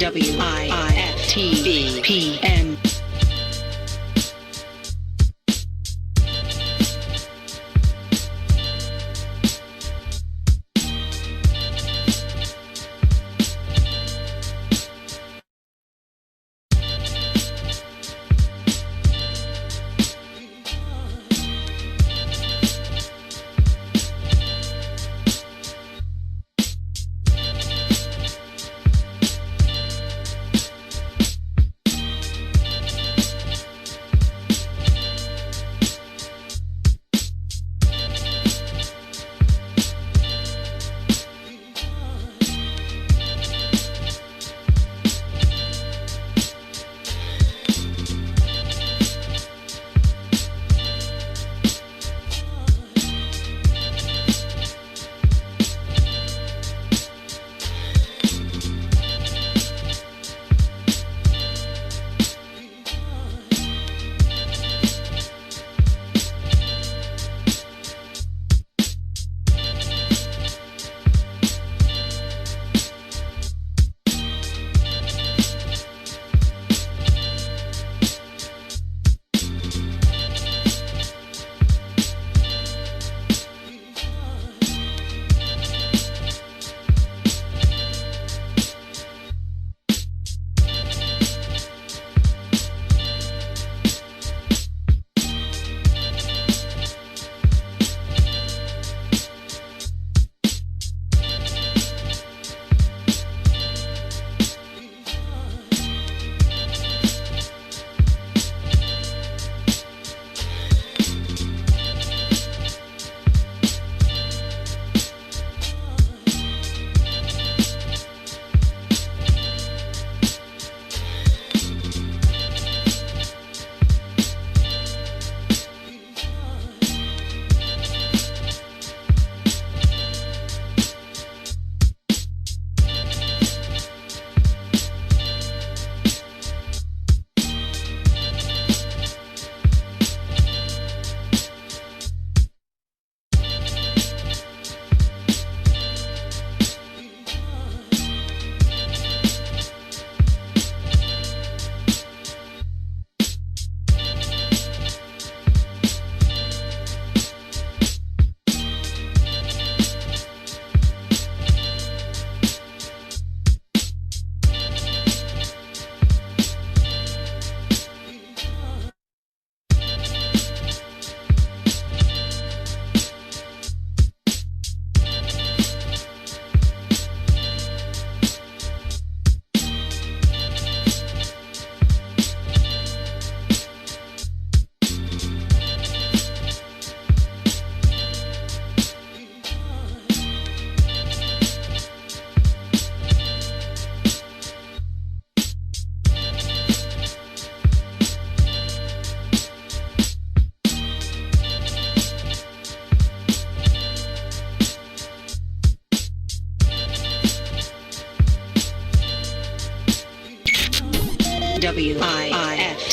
WIIFTVPN.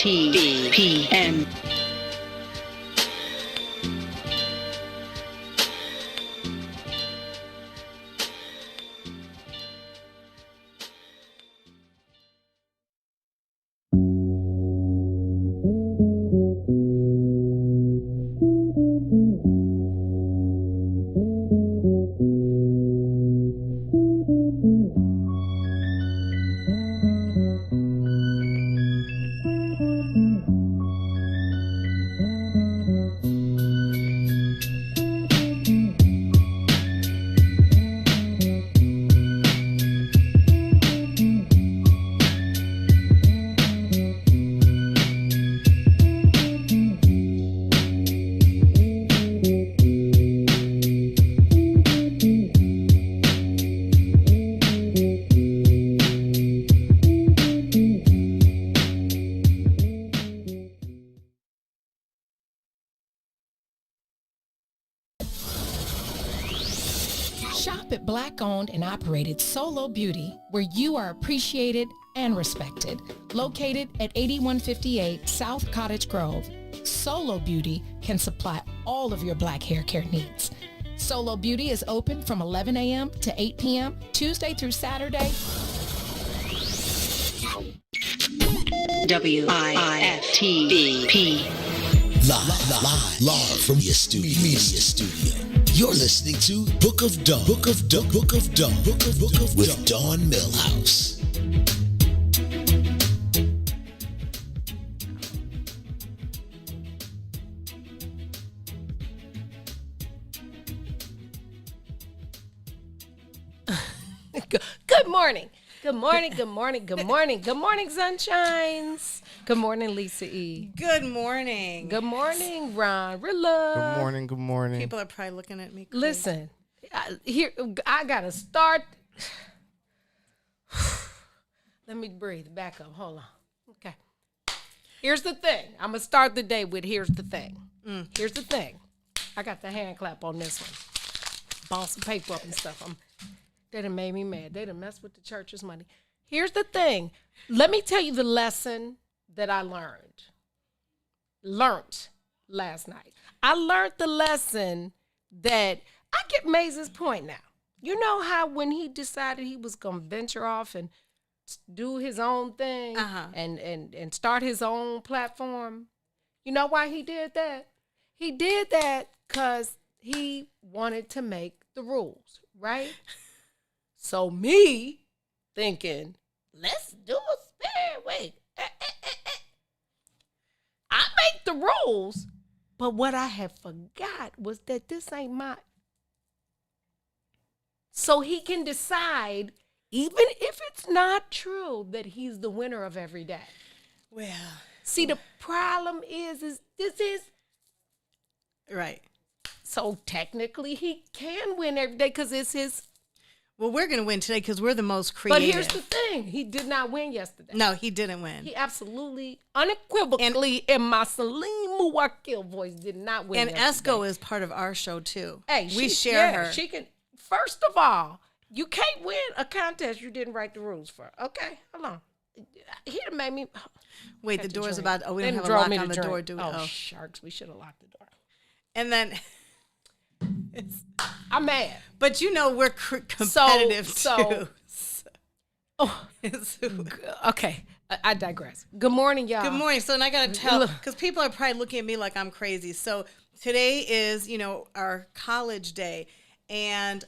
WIIFTVPN. Shop at Black-owned and operated Solo Beauty, where you are appreciated and respected. Located at 8158 South Cottage Grove, Solo Beauty can supply all of your black hair care needs. Solo Beauty is open from 11 a.m. to 8 p.m. Tuesday through Saturday, WIFTBP. Live from your studio. You're listening to Book of Dawn. Book of with Dawn Millhouse. Good morning. Good morning, good morning, good morning. Good morning, sunshines. Good morning, Lisa E. Good morning. Good morning, Ron Rilla. Good morning. People are probably looking at me crazy. Listen, I got to start. Let me breathe. Back up. Hold on. Okay. Here's the thing. I'm going to start the day with here's the thing. Here's the thing. I got the hand clap on this one. Ball some paper up and stuff. They done made me mad. They done messed with the church's money. Here's the thing. Let me tell you the lesson that I learned last night. I learned the lesson that I get Maze's point now. You know how when he decided he was going to venture off and do his own thing and start his own platform? You know why he did that? He did that because he wanted to make the rules, right? So me thinking, let's do a spare. Wait. I make the rules, but what I had forgot was that this ain't my. So he can decide, even if it's not true, that he's the winner of every day. Well, see, the problem is this is right. So technically, he can win every day because it's his. Well, we're going to win today because we're the most creative. But here's the thing. He did not win yesterday. No, he didn't win. He absolutely, unequivocally, in my Salim Muwakil voice, did not win and yesterday. Esco is part of our show, too. Hey, we share her. She can. First of all, you can't win a contest you didn't write the rules for. Okay, hold on. He done made me. Wait, the door's about. Oh, we don't have a draw lock me on to the door, drink. do we? Oh, sharks. We should have locked the door. And then. I'm mad. But you know we're competitive, too. Okay. I digress. Good morning, y'all. Good morning. So, and I got to tell, because people are probably looking at me like I'm crazy. So, today is, our college day. And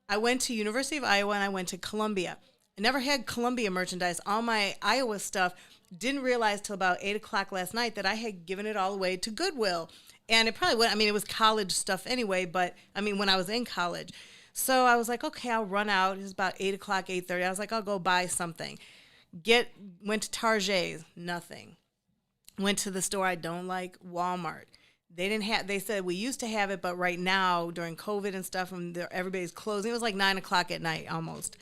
I went to University of Iowa and I went to Columbia. I never had Columbia merchandise. All my Iowa stuff, didn't realize till about 8 o'clock last night that I had given it all away to Goodwill. And it probably went, it was college stuff anyway, but, when I was in college. So I was like, okay, I'll run out. It was about 8 o'clock, 8:30. I was like, I'll go buy something. Went to Target's, nothing. Went to the store I don't like, Walmart. They said we used to have it, but right now, during COVID and stuff, and everybody's closing, it was like 9 o'clock at night almost.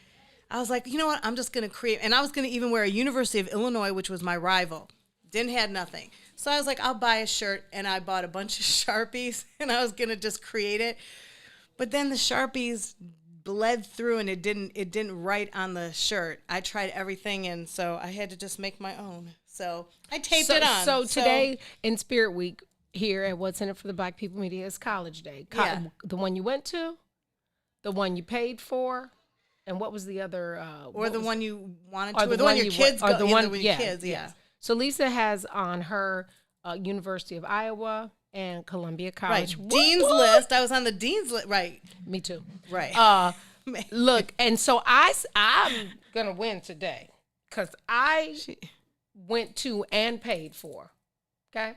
I was like, you know what, I'm just going to create, and I was going to even wear a University of Illinois, which was my rival. Didn't have nothing. So I was like, I'll buy a shirt, and I bought a bunch of Sharpies, and I was going to just create it. But then the Sharpies bled through, and it didn't write on the shirt. I tried everything, and so I had to just make my own. So I taped it on. So today in Spirit Week here at What's in It for the Black People Media is College Day. The one you went to, the one you paid for, and what was the other? Or the one you wanted to, or the one your kids go, the one with your kids, yeah. So Lisa has on her University of Iowa and Columbia College. Right. Dean's list. I was on the Dean's list. Right. Me too. Right. Look, and so I'm going to win today because I went to and paid for. Okay?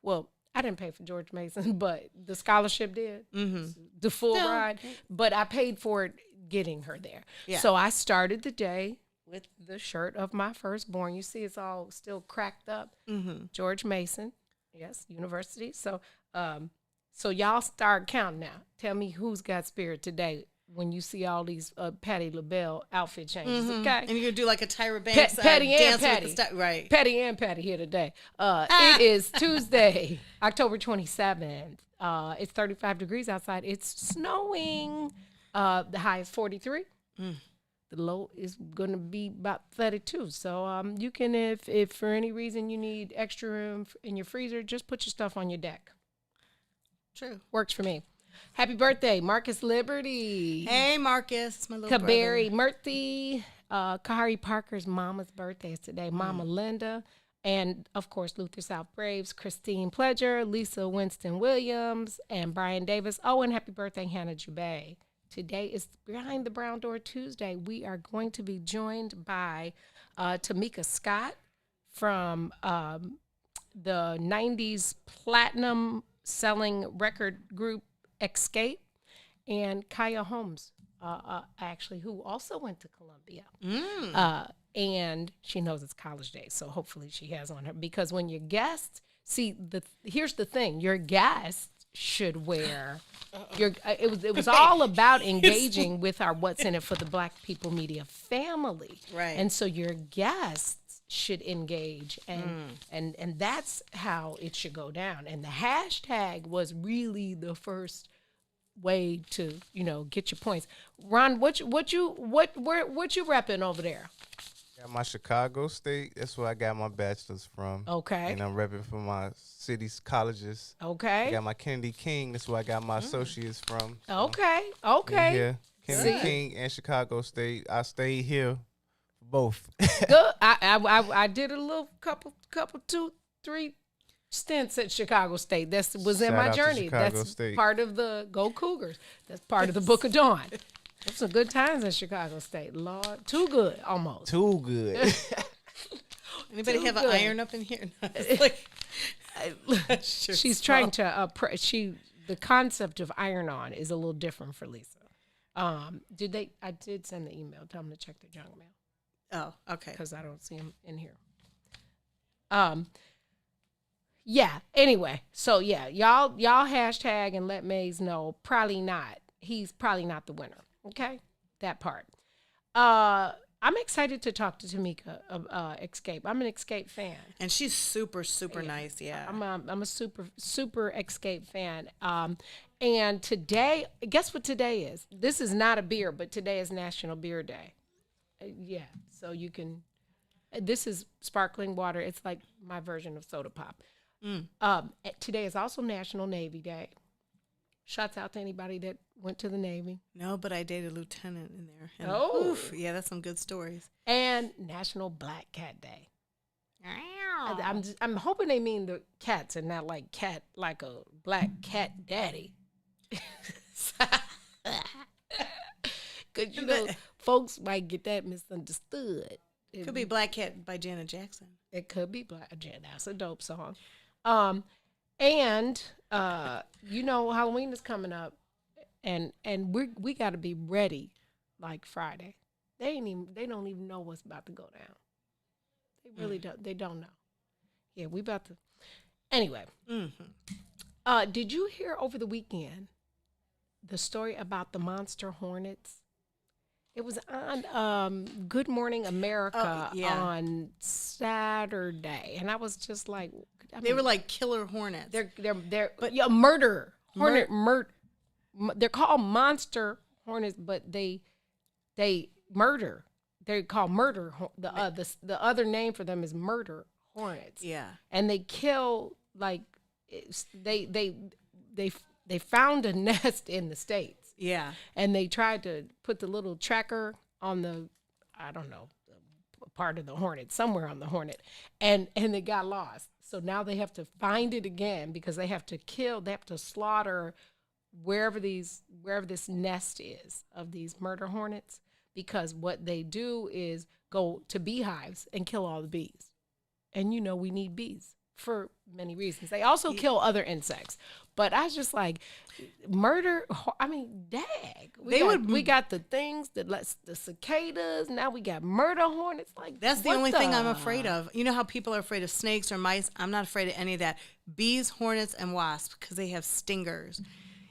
Well, I didn't pay for George Mason, but the scholarship did. Mm-hmm. The full ride. But I paid for it getting her there. Yeah. So I started the day with the shirt of my firstborn. You see, it's all still cracked up. Mm-hmm. George Mason, yes, university. So, so y'all start counting now. Tell me who's got spirit today when you see all these Patti LaBelle outfit changes. Mm-hmm. Okay, and you're gonna do like a Tyra Banks Patty and Patty, right? Patty and Patty here today. It is Tuesday, October 27th. It's 35 degrees outside. It's snowing. The high is 43. The low is going to be about 32. So you can, if for any reason you need extra room in your freezer, just put your stuff on your deck. True. Works for me. Happy birthday, Marcus Liberty. Hey, Marcus, my little Kaberi brother. Murthy. Kahari Parker's mama's birthday is today. Mama Linda. And, of course, Luther South Braves, Christine Pledger, Lisa Winston Williams, and Brian Davis. Oh, and happy birthday, Hannah Jubei. Today is Behind the Brown Door Tuesday. We are going to be joined by Tamika Scott from the 90s platinum selling record group Escape, and Kaya Holmes, actually, who also went to Columbia. And she knows it's college day, so hopefully she has on her. Because when your guests, here's the thing, your guests should wear it was all about engaging with our What's in It for the Black People Media family. Right. And so your guests should engage, and that's how it should go down. And the hashtag was really the first way to, get your points. Ron, what you repping over there? Got my Chicago State. That's where I got my bachelor's from. Okay. And I'm repping for my city's colleges. Okay. I got my Kennedy King. That's where I got my associates from. So Okay. Yeah, Kennedy King and Chicago State. I stayed here for both. Good. I did a little couple 2-3 stints at Chicago State. That was in Shout my out to journey. Chicago That's State. part of the Go Cougars. That's part of the Book of Dawn. There's some good times at Chicago State. Lord, too good almost. Too good. Anybody have good. an iron up in here? No, it's like, She's trying to the concept of iron on is a little different for Lisa. I did send the email. Tell them to check their junk mail oh, okay. because I don't see them in here. Yeah. Anyway, so yeah, y'all hashtag and let Maze know. Probably not. He's probably not the winner. Okay, that part. I'm excited to talk to Tamika of Escape. I'm an Escape fan. And she's super, super nice. Yeah. I'm a super Escape fan. And today, guess what today is? This is not a beer, but today is National Beer Day. Yeah, so you can. This is sparkling water. It's like my version of soda pop. Today is also National Navy Day. Shouts out to anybody that went to the Navy. No, but I dated a lieutenant in there. And oof, yeah, that's some good stories. And National Black Cat Day. I'm hoping they mean the cats and not like cat, like a black cat daddy. Because, folks might get that misunderstood. Could be Black Cat by Janet Jackson. It could be Black Cat. That's a dope song. And Halloween is coming up, and we got to be ready like Friday. They don't even know what's about to go down. They really don't. They don't know. Yeah, we about to. Anyway, did you hear over the weekend the story about the monster hornets? It was on Good Morning America on Saturday, and I was just like, they were like killer hornets. They're murder hornet. They're called monster hornets, but they murder. They're called murder. The other name for them is murder hornets. Yeah, and they kill they found a nest in the States. Yeah. And they tried to put the little tracker on the, I don't know, part of the hornet, somewhere on the hornet, and they got lost. So now they have to find it again because they have to slaughter wherever this nest is of these murder hornets, because what they do is go to beehives and kill all the bees. And we need bees for many reasons. They also kill other insects. But I was just like, murder, dag. We got the things that the cicadas. Now we got murder hornets. Like, that's the only thing I'm afraid of. You know how people are afraid of snakes or mice? I'm not afraid of any of that. Bees, hornets, and wasps, because they have stingers.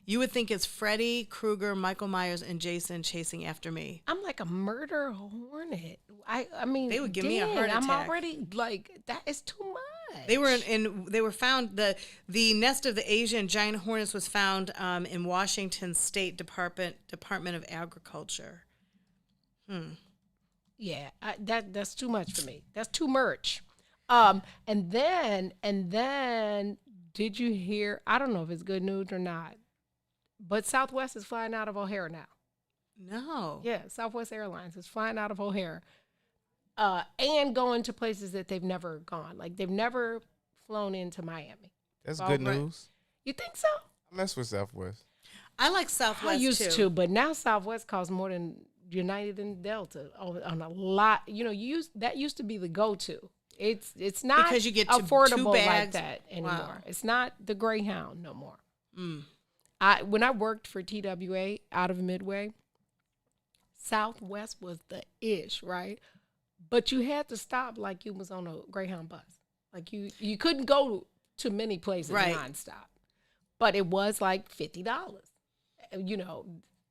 You would think it's Freddy Krueger, Michael Myers, and Jason chasing after me. I'm like a murder hornet. I mean, they would give me a heart attack. I'm already like, that is too much. They were found, the nest of the Asian giant hornets was found in Washington State Department of Agriculture. Yeah, that's too much for me. That's too much. And then did you hear? I don't know if it's good news or not, but Southwest is flying out of O'Hare now. No. Yeah, Southwest Airlines is flying out of O'Hare and going to places that they've never gone. Like they've never flown into Miami. That's Well, good right. news. You think so? I mess with Southwest. I like Southwest I used too. to, but now Southwest costs more than United and Delta on a lot. You know, that used to be the go-to. It's not Because you get affordable two like bags. that anymore. Wow. It's not the Greyhound no more. Mm. When I worked for TWA out of Midway, Southwest was the ish, right? But you had to stop like you was on a Greyhound bus. Like you couldn't go to many places Right. nonstop. But it was like $50, you know,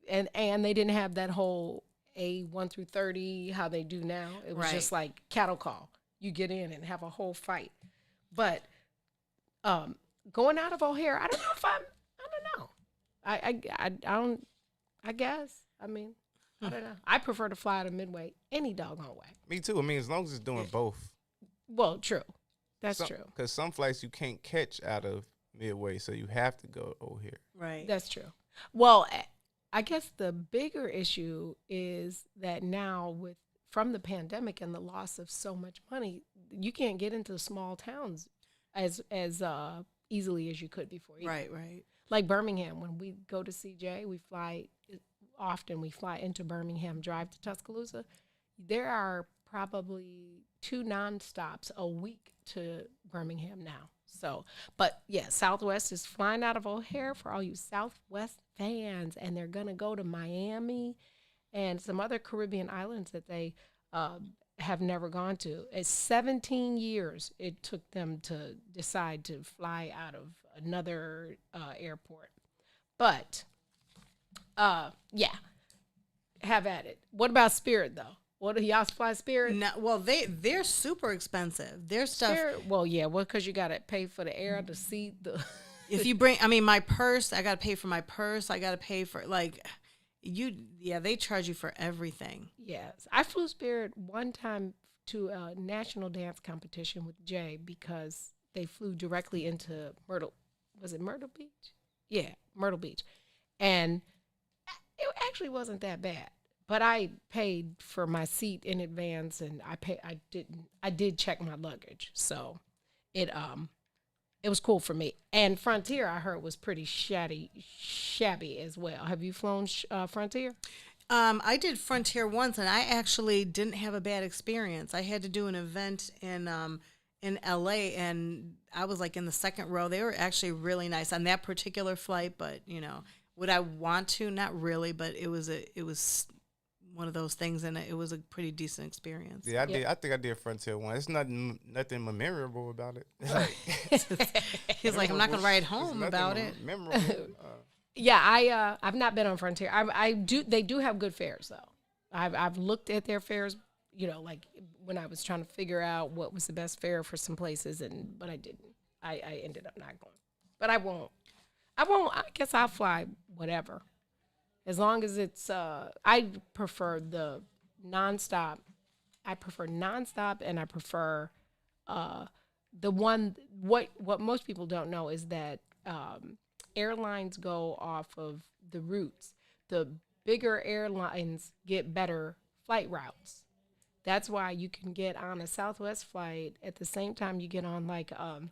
and they didn't have that whole A1 through 30 how they do now. It was Right. just like cattle call. You get in and have a whole fight. But going out of O'Hare, I don't know. I don't. I guess. I mean, I don't know. I prefer to fly out of Midway any doggone way. Me too. I mean, as long as it's doing both. Well, true. That's true. Because some flights you can't catch out of Midway, so you have to go O'Hare. Right. That's true. Well, I guess the bigger issue is that now from the pandemic and the loss of so much money, you can't get into small towns as easily as you could before. Either. Right. Right. Like Birmingham, when we go to CJ, we fly into Birmingham, drive to Tuscaloosa. There are probably 2 nonstops a week to Birmingham now. So, but yeah, Southwest is flying out of O'Hare for all you Southwest fans, and they're going to go to Miami and some other Caribbean islands that they have never gone to. It's 17 years it took them to decide to fly out of another airport. But, yeah, have at it. What about Spirit, though? What do y'all fly Spirit? No, well, they're super expensive. Their stuff. Spirit, well, yeah, because you got to pay for the air, the seat, the. If you bring, I mean, my purse, I got to pay for my purse. I got to pay for they charge you for everything. Yes, I flew Spirit one time to a national dance competition with Jay because they flew directly into Myrtle. Was it Myrtle Beach? Yeah, Myrtle Beach, and it actually wasn't that bad. But I paid for my seat in advance, and I did check my luggage, so it was cool for me. And Frontier, I heard, was pretty shabby as well. Have you flown Frontier? I did Frontier once, and I actually didn't have a bad experience. I had to do an event in LA, and I was like in the second row. They were actually really nice on that particular flight, but would I want to? Not really, but it was one of those things, and it was a pretty decent experience. Yeah, I think I did Frontier one. It's nothing memorable about it. He's like, I'm not gonna write home about it. Memorable. Yeah, I've not been on Frontier. They do have good fares though. I've looked at their fares, like when I was trying to figure out what was the best fare for some places, but I didn't. I ended up not going. But I won't. I guess I'll fly whatever. As long as it's, I prefer the nonstop. I prefer nonstop, and I prefer the one. What most people don't know is that airlines go off of the routes. The bigger airlines get better flight routes. That's why you can get on a Southwest flight at the same time you get on like an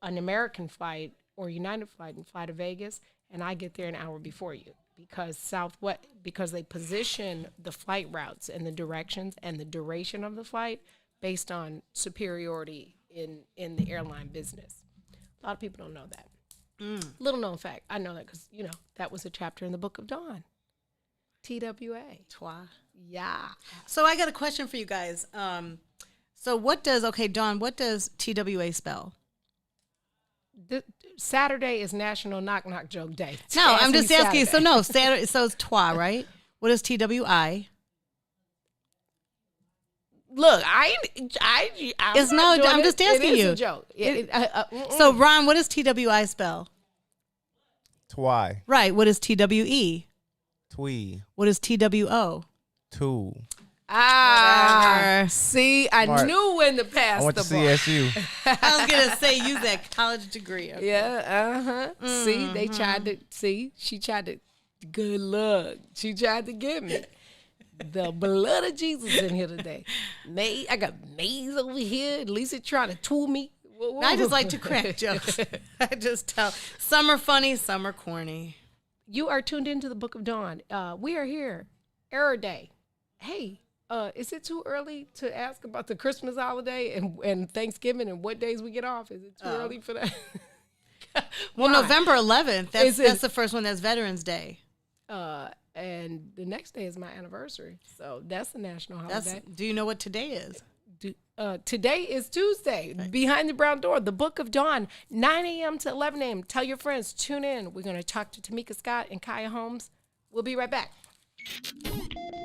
American flight or United flight and fly to Vegas, and I get there an hour before you. Because they position the flight routes and the directions and the duration of the flight based on superiority in the airline business. A lot of people don't know that. Little known fact. I know that because, that was a chapter in the Book of Dawn. TWA. Twa. Yeah. So I got a question for you guys. Dawn, what does TWA spell? Saturday is National Knock Knock Joke Day. No, I'm just asking. Saturday. Saturday. So it's twa, right? What is TWI? Look, I'm just asking it you. Is a joke. So Ron, what does TWI spell? Twy. Right. What is TWE? Twee. What is TWO? Two. See, I Smart. knew when to pass I went the to bar. CSU. I was gonna say use that college degree. Okay. Yeah, See, they tried to. See, she tried to Good luck. She tried to get me. The blood of Jesus in here today. I got Maze over here. Lisa trying to tool me. Whoa. I just like to crack jokes. I just tell. Some are funny, some are corny. You are tuned into the Book of Dawn. We are here. Error Day. Hey, is it too early to ask about the Christmas holiday and Thanksgiving and what days we get off? Is it too early for that? Well, November 11th, that's the first one. That's Veterans Day. And the next day is my anniversary. So that's a national holiday. Do you know what today is? Today is Tuesday. Right. Behind the Brown Door, the Book of Dawn, 9 a.m. to 11 a.m. Tell your friends, tune in. We're going to talk to Tamika Scott and Kaya Holmes. We'll be right back.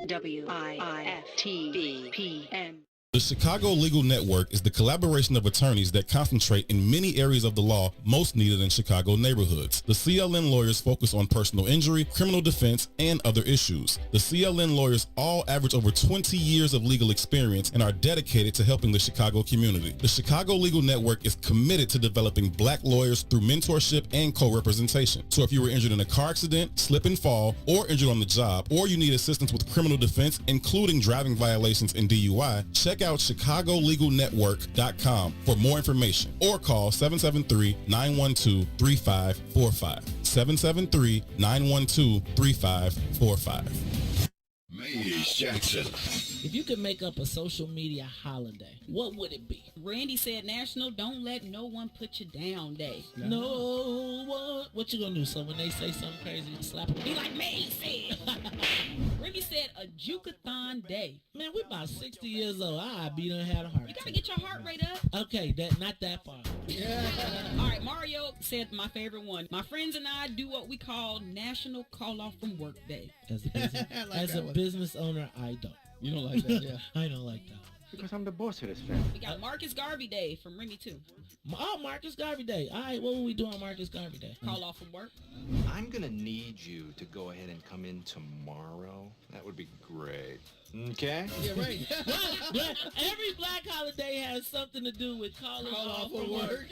WIFTVPN. The Chicago Legal Network is the collaboration of attorneys that concentrate in many areas of the law most needed in Chicago neighborhoods. The CLN lawyers focus on personal injury, criminal defense, and other issues. The CLN lawyers all average over 20 years of legal experience and are dedicated to helping the Chicago community. The Chicago Legal Network is committed to developing black lawyers through mentorship and co-representation. So if you were injured in a car accident, slip and fall, or injured on the job, or you need assistance with criminal defense, including driving violations and DUI, check out ChicagoLegalNetwork.com for more information or call 773-912-3545. 773-912-3545. Maze Jackson. If you could make up a social media holiday, what would it be? Randy said National Don't Let No One Put You Down Day. No one. What you gonna do? So when they say something crazy, you slap them? Be like May said. Randy said a Jukathon Day. Man, we about 60 years old. I be done had a heart You attack. gotta get your heart rate up. Okay, not that far. All right, Mario said my favorite one. My friends and I do what we call National Call Off from Work Day. As a business owner, I don't. You don't like that, yeah. I don't like that. Because I'm the boss of this family. We got Marcus Garvey Day from Remy too. Oh, Marcus Garvey Day. All right, what will we do on Marcus Garvey Day? Call off from work. I'm gonna need you to go ahead and come in tomorrow. That would be great. Okay? Yeah, right. Every black holiday has something to do with calling off from work.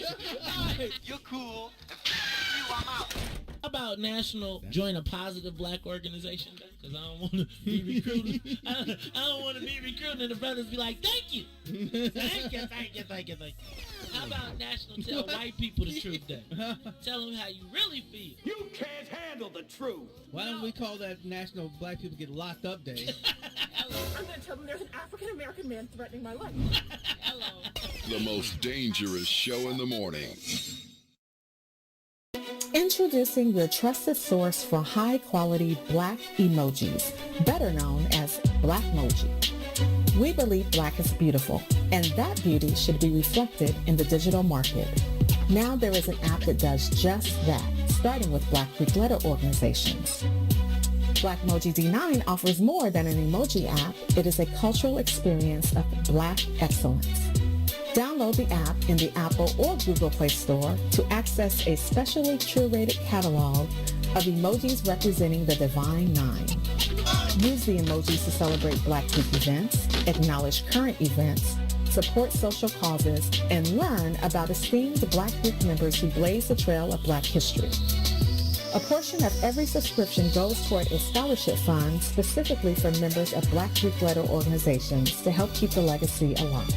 Right. You're cool. You, I'm out. How about National Join a Positive Black Organization Day? Because I don't want to be recruited. I don't want to be recruited and the brothers be like, thank you. Thank you. How about National Tell White People the Truth Day? Tell them how you really feel. You can't handle the truth. Why don't we call that National Black People Get Locked Up Day? I'm going to tell them there's an African-American man threatening my life. Hello. The most dangerous show in the morning. Introducing your trusted source for high-quality black emojis, better known as Blackmoji. We believe black is beautiful, and that beauty should be reflected in the digital market. Now there is an app that does just that, starting with Black Greek letter organizations. Blackmoji D9 offers more than an emoji app. It is a cultural experience of black excellence. Download the app in the Apple or Google Play Store to access a specially curated catalog of emojis representing the Divine Nine. Use the emojis to celebrate Black Greek events, acknowledge current events, support social causes, and learn about esteemed Black Greek members who blaze the trail of Black history. A portion of every subscription goes toward a scholarship fund specifically for members of Black Greek letter organizations to help keep the legacy alive.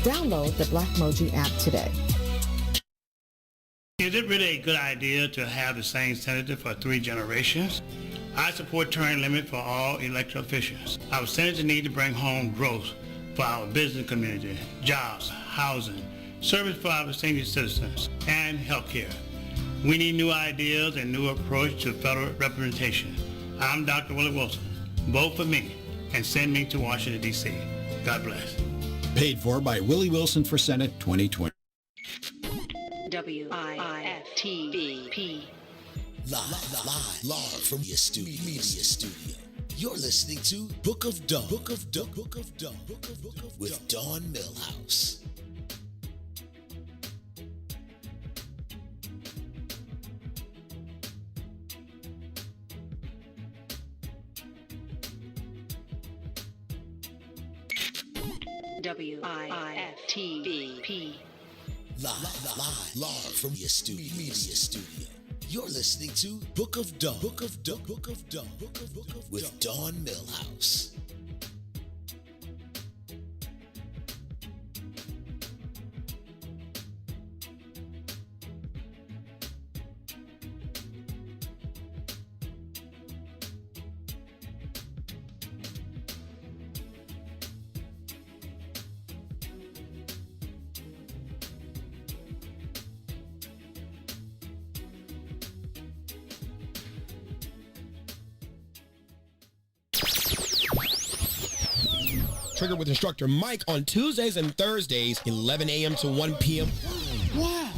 Download the Blackmoji app today. Is it really a good idea to have the same senator for 3 generations? I support term limit for all elected officials. Our senators need to bring home growth for our business community, jobs, housing, service for our senior citizens, and health care. We need new ideas and new approach to federal representation. I'm Dr. Willie Wilson. Vote for me and send me to Washington, D.C. God bless. Paid for by Willie Wilson for Senate 2020. WIFTVP. Live from your media studio. You're listening to Book of Dawn. Book of Dawn. With Dawn Millhouse. WIFTVP. Live from your media studio. You're listening to Book of Dawn. Book of Dawn. Book of Dawn. Book of with Dawn Millhouse. Trigger with instructor Mike on Tuesdays and Thursdays, 11 a.m. to 1 p.m. Why?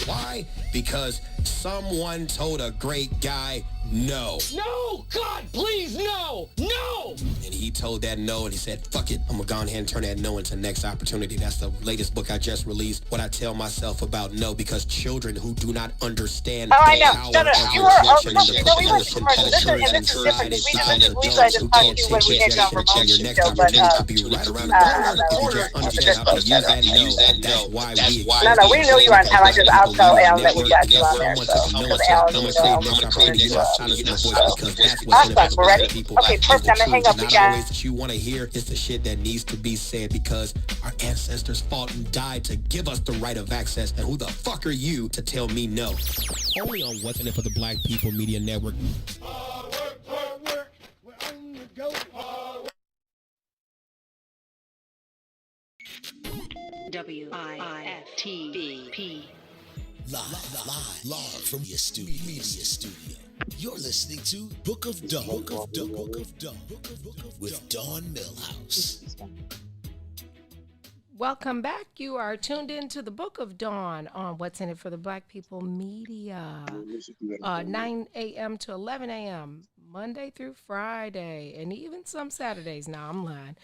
Why? Because someone told a great guy no. No! God, please, no! No! And he told that no, and he said, fuck it. I'm going to go ahead and turn that no into next opportunity. That's the latest book I just released. What I tell myself about no, because children who do not understand the power of rejection and the propulsion that occurs inside it become adults who can't take rejection, and your next opportunity could be right around the corner if you just understand how to use that no. That's why we No, we knew you were on time. I just also that we got you on there. Awesome, we're ready? Okay, perfect. I'm gonna hang up again. Not always that you want to hear. It's the shit that needs to be said because our ancestors fought and died to give us the right of access. And who the fuck are you to tell me no? Only on What's in It for the Black People Media Network. Hard work, we're on the go. WIFTVP. Live from your media studio. You're listening to Book of Dawn. Book of Dawn. Book of Dawn. With Dawn Millhouse. Welcome back. You are tuned in to the Book of Dawn on What's in It for the Black People Media. 9 a.m. to 11 a.m. Monday through Friday, and even some Saturdays. Now I'm lying.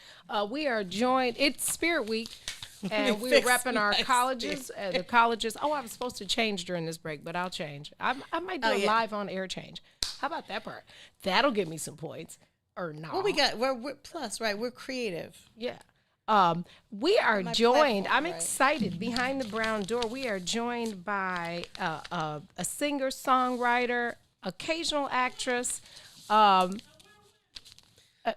We are joined. It's Spirit Week. And we're repping our colleges. The colleges. Oh, I was supposed to change during this break, but I'll change. I might do a live on air change. How about that part? That'll give me some points. Or not. Well, we got we're plus, right? We're creative. Yeah. We are joined. I'm excited. Behind the brown door, we are joined by a singer, songwriter, occasional actress.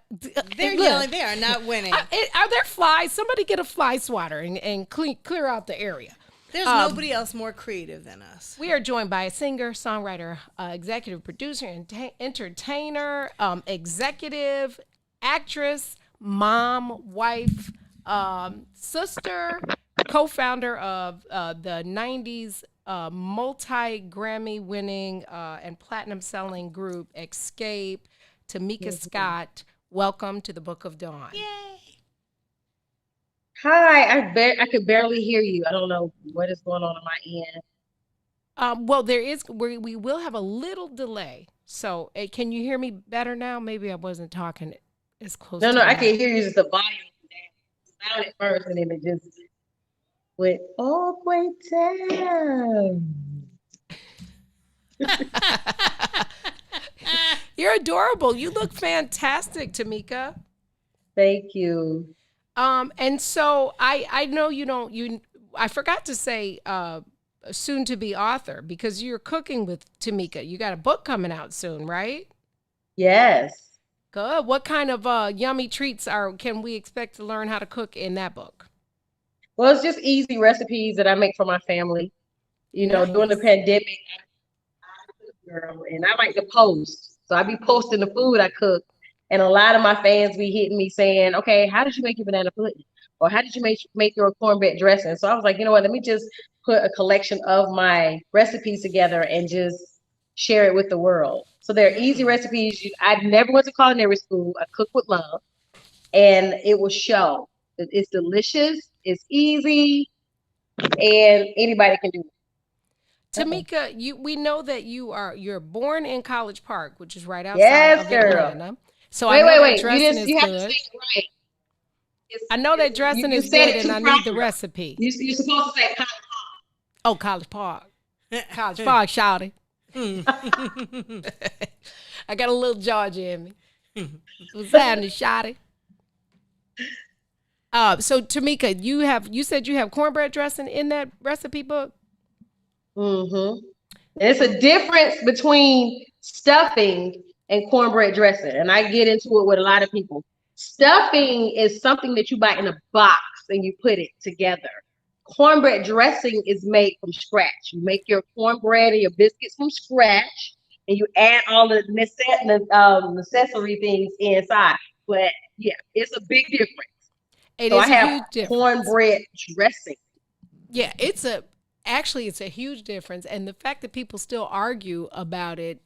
They're yelling. They are not winning. Are there flies? Somebody get a fly swatter and clear out the area. There's nobody else more creative than us. We are joined by a singer, songwriter, executive producer, entertainer, executive, actress, mom, wife, sister, co-founder of the 90s multi-Grammy winning and platinum selling group Escape, Tamika Scott. Welcome to the Book of Dawn. Yay! Hi, I could barely hear you. I don't know what is going on my end. Well, we will have a little delay. So can you hear me better now? Maybe I wasn't talking as close. No, I can hear you. Just the volume down at first, and then it just went all the way down. You're adorable. You look fantastic, Tamika. Thank you. And so I know I forgot to say soon to be author because you're cooking with Tamika. You got a book coming out soon, right? Yes. Good. What kind of yummy treats can we expect to learn how to cook in that book? Well, it's just easy recipes that I make for my family. Nice. During the pandemic, and I like to post. So I be posting the food I cook, and a lot of my fans be hitting me saying, okay, how did you make your banana pudding? Or how did you make your cornbread dressing? So I was like, you know what, let me just put a collection of my recipes together and just share it with the world. So they're easy recipes. I never went to culinary school. I cook with love, and it will show. It's delicious, it's easy, and anybody can do it. Tamika, we know that you're born in College Park, which is right outside of Atlanta. So wait. You have to say it right. I know that dressing is good, and I need the recipe. You're supposed to say College Park. Oh, College Park. College Park, shouty. I got a little Georgia in me. What's happening, shouty? So Tamika, you said you have cornbread dressing in that recipe book? Mm-hmm. And it's a difference between stuffing and cornbread dressing. And I get into it with a lot of people. Stuffing is something that you buy in a box and you put it together. Cornbread dressing is made from scratch. You make your cornbread and your biscuits from scratch, and you add all the necessary things inside. But yeah, it's a big difference. It So is I a have huge difference. cornbread dressing. Yeah, it's a huge difference, and the fact that people still argue about it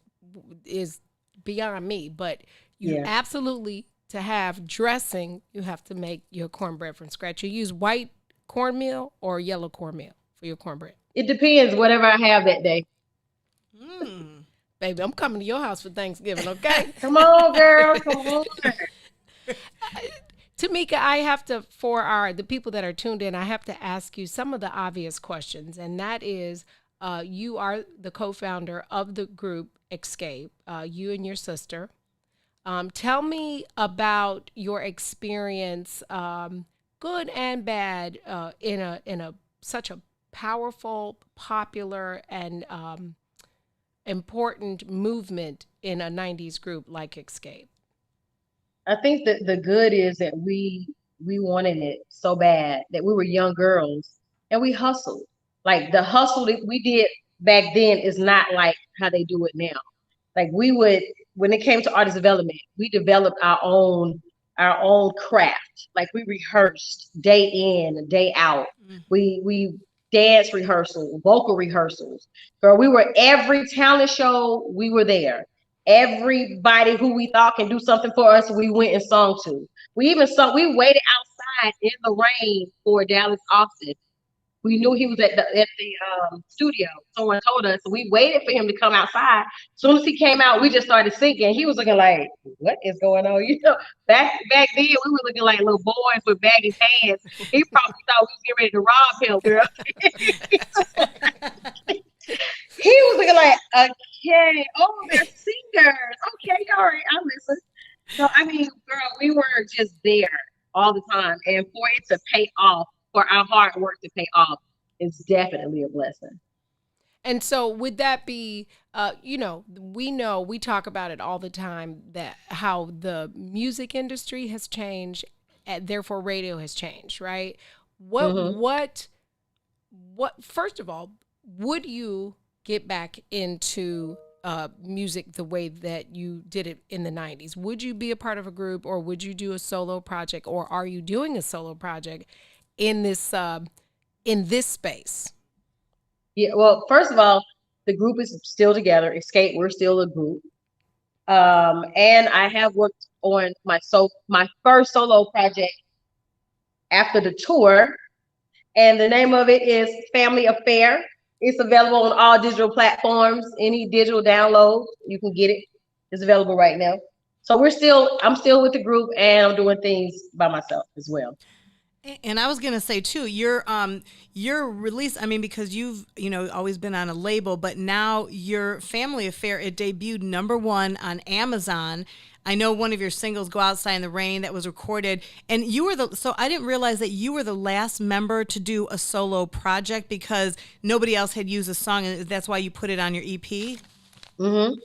is beyond me. But you absolutely, to have dressing, you have to make your cornbread from scratch. You use white cornmeal or yellow cornmeal for your cornbread. It depends, whatever I have that day. Baby, I'm coming to your house for Thanksgiving, okay? Come on, girl, come on. Tamika, I have to, for the people that are tuned in, I have to ask you some of the obvious questions, and that is, you are the co-founder of the group Escape, you and your sister. Tell me about your experience, good and bad, in a such a powerful, popular, and important movement in a 90s group like Escape. I think that the good is that we wanted it so bad that we were young girls and we hustled. Like the hustle that we did back then is not like how they do it now. Like we would, when it came to artist development, we developed our own craft. Like we rehearsed day in, day out. We dance rehearsal, vocal rehearsals. Girl, we were every talent show, we were there. Everybody who we thought can do something for us, we went and sung to. We waited outside in the rain for Dallas Austin. We knew he was at the studio. Someone told us. So we waited for him to come outside. As soon as he came out, we just started singing. He was looking like, what is going on? You know, back then we were looking like little boys with baggy pants. He probably thought we was getting ready to rob him, girl. He was looking like, okay, oh, they're singers. Okay, all right, I listen. So, I mean, girl, we were just there all the time. And for it to pay off, for our hard work to pay off, is definitely a blessing. And so would that be, we talk about it all the time, that how the music industry has changed, and therefore radio has changed, right? What, first of all, would you get back into music the way that you did it in the 90s? Would you be a part of a group, or would you do a solo project, or are you doing a solo project in this space? Yeah, well, first of all, the group is still together. Escape, we're still a group. And I have worked on my first solo project after the tour, and the name of it is Family Affair. It's available on all digital platforms. Any digital download, you can get it. It's available right now. So I'm still with the group, and I'm doing things by myself as well. And I was gonna say too, your release. I mean, because you've always been on a label, but now your Family Affair, it debuted #1 on Amazon. I know one of your singles, "Go Outside in the Rain," that was recorded, and you were so I didn't realize that you were the last member to do a solo project because nobody else had used a song, and that's why you put it on your EP. Mm-hmm.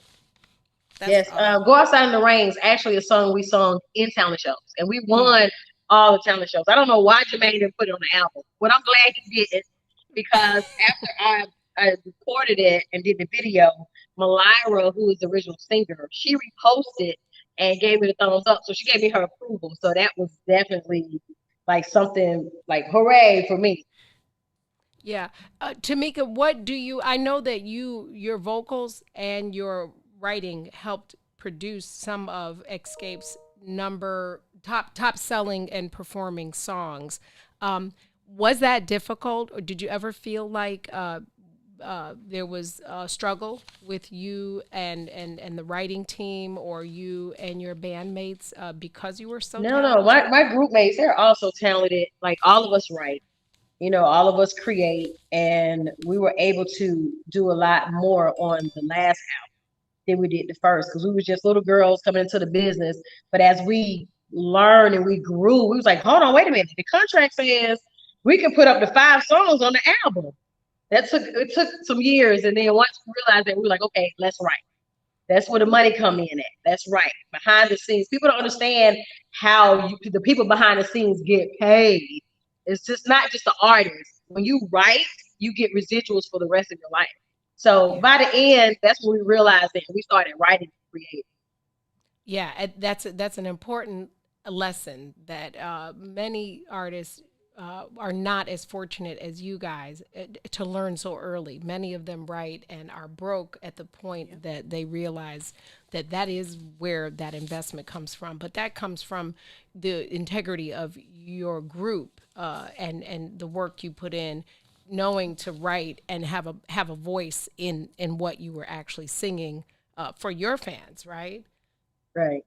Yes, "Go Outside in the Rain" is actually a song we sung in talent shows, and we won all the talent shows. I don't know why Jermaine didn't put it on the album, but I'm glad he did, because after I recorded it and did the video, Malira, who is the original singer, she reposted and gave me the thumbs up. So she gave me her approval. So that was definitely like something like hooray for me. Yeah. Tamika, I know that your vocals and your writing helped produce some of Escape's top selling and performing songs. Was that difficult, or did you ever feel like there was a struggle with you and the writing team, or you and your bandmates, because you were so talented? No, my group mates, they're also talented. Like all of us write, all of us create, and we were able to do a lot more on the last album than we did the first, because we were just little girls coming into the business. But as we learned and we grew, we was like, hold on, wait a minute. The contract says we can put up to 5 songs on the album. it took some years, and then once we realized that, we were like, okay, let's write. That's where the money come in at. That's right. Behind the scenes, people don't understand how the people behind the scenes get paid. It's just not just the artist. When you write, you get residuals for the rest of your life. So by the end, that's when we realized that we started writing and creating. Yeah, that's an important lesson that many artists are not as fortunate as you guys to learn so early. Many of them write and are broke at the point that they realize that is where that investment comes from. But that comes from the integrity of your group and the work you put in, knowing to write and have a voice in what you were actually singing for your fans, right? Right.